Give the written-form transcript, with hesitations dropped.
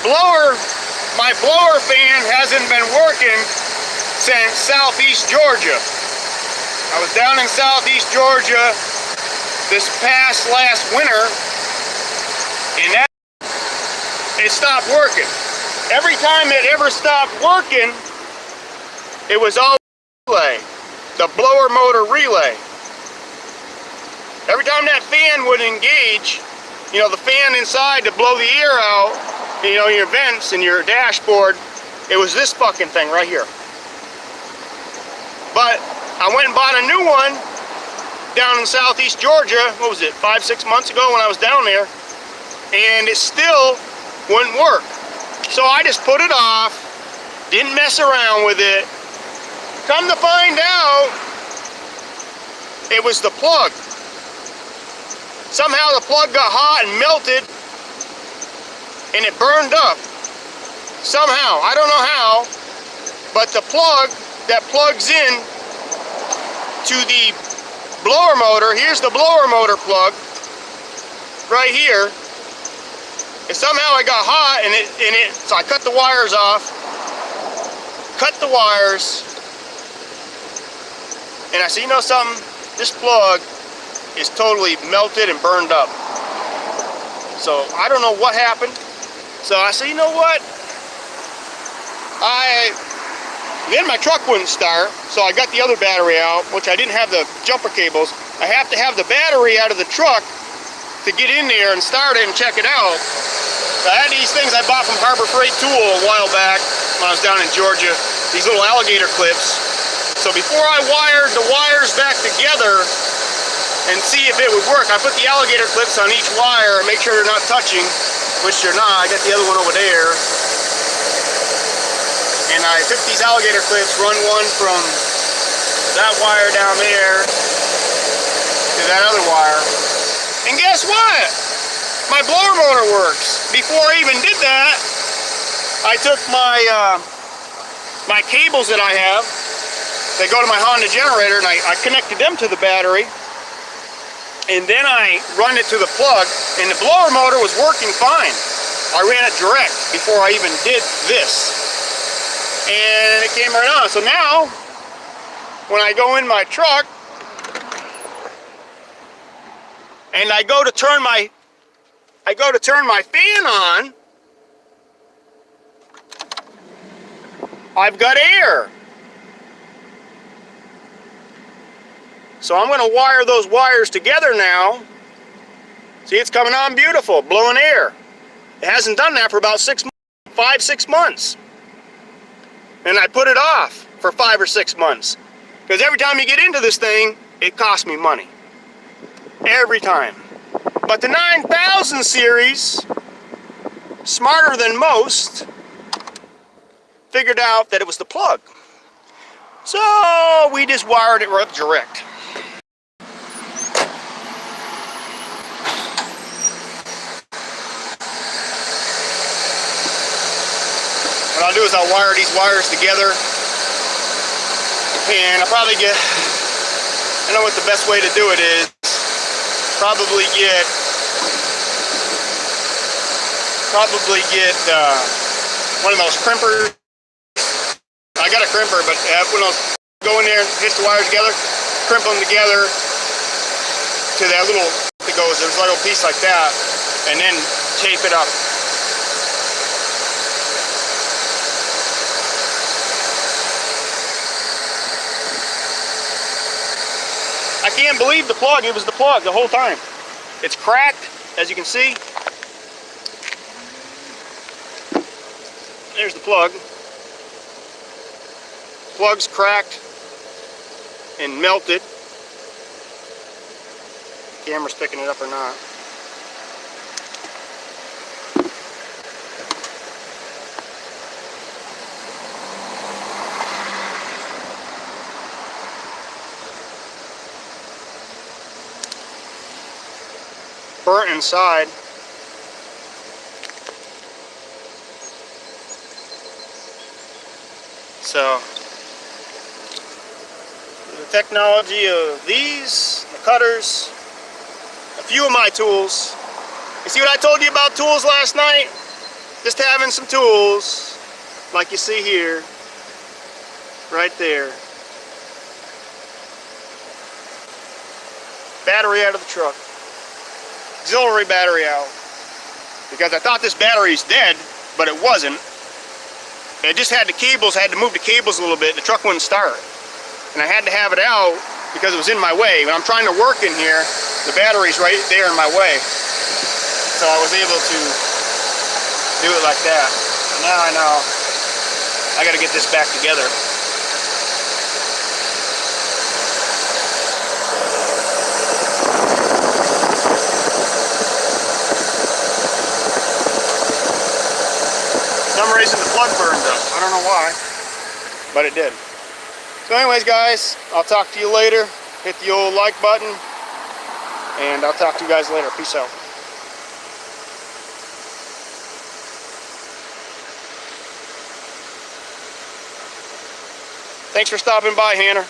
my blower fan hasn't been working since Southeast Georgia. I was down in Southeast Georgia this last winter, and it stopped working. Every time it ever stopped working, it was all relay, the blower motor relay. Every time that fan would engage, you know, the fan inside to blow the air out, you know, your vents and your dashboard, it was this fucking thing right here. But I went and bought a new one down in Southeast Georgia, what was it, 5-6 months ago when I was down there, and it still wouldn't work. So I just put it off, didn't mess around with it. Come to find out, it was the plug. Somehow the plug got hot and melted, and it burned up. Somehow, I don't know how, but the plug that plugs in to the blower motor, here's the blower motor plug, right here, and somehow it got hot, so I cut the wires off, and I said, you know something, this plug is totally melted and burned up. So I don't know what happened. So I said, you know what? Then my truck wouldn't start, so I got the other battery out, which I didn't have the jumper cables. I have to have the battery out of the truck to get in there and start it and check it out. So I had these things I bought from Harbor Freight Tool a while back when I was down in Georgia, these little alligator clips. So before I wired the wires back together and see if it would work, I put the alligator clips on each wire and make sure they're not touching, which they're not. I got the other one over there. And I took these alligator clips, run one from that wire down there to that other wire. And guess what? My blower motor works. Before I even did that, I took my cables that I have, they go to my Honda generator, and I connected them to the battery. And then I run it to the plug, and the blower motor was working fine. I ran it direct before I even did this. And it came right on. So now, when I go in my truck, and I go to turn my fan on, I've got air. So I'm going to wire those wires together now. See, it's coming on beautiful, blowing air. It hasn't done that for about 5-6 months. And I put it off for 5 or 6 months. Because every time you get into this thing, it costs me money. Every time. But the 9000 series, smarter than most, figured out that it was the plug. So we just wired it right direct. What I'll do is I'll wire these wires together, and I'll probably I know what the best way to do it is, probably get one of those crimpers. I got a crimper, but when I'll go in there and hit the wires together, crimp them together to that little, there's a little piece like that, and then tape it up. I can't believe the plug, it was the plug the whole time. It's cracked, as you can see. There's the plug. Plug's cracked and melted. Camera's picking it up or not. Burnt inside. So the technology of these, the cutters, a few of my tools. You see what I told you about tools last night? just having some tools, like you see here, right there. Battery out of the truck. Auxiliary battery out. Because I thought this battery's dead, but it wasn't. It just had the cables, had to move the cables a little bit. The truck wouldn't start. And I had to have it out because it was in my way. When I'm trying to work in here, the battery's right there in my way. So I was able to do it like that. And now I know I gotta get this back together. For some reason the plug burned up. I don't know why, but it did. So anyways guys, I'll talk to you later. Hit the old like button, and I'll talk to you guys later. Peace out. Thanks for stopping by, Hannah.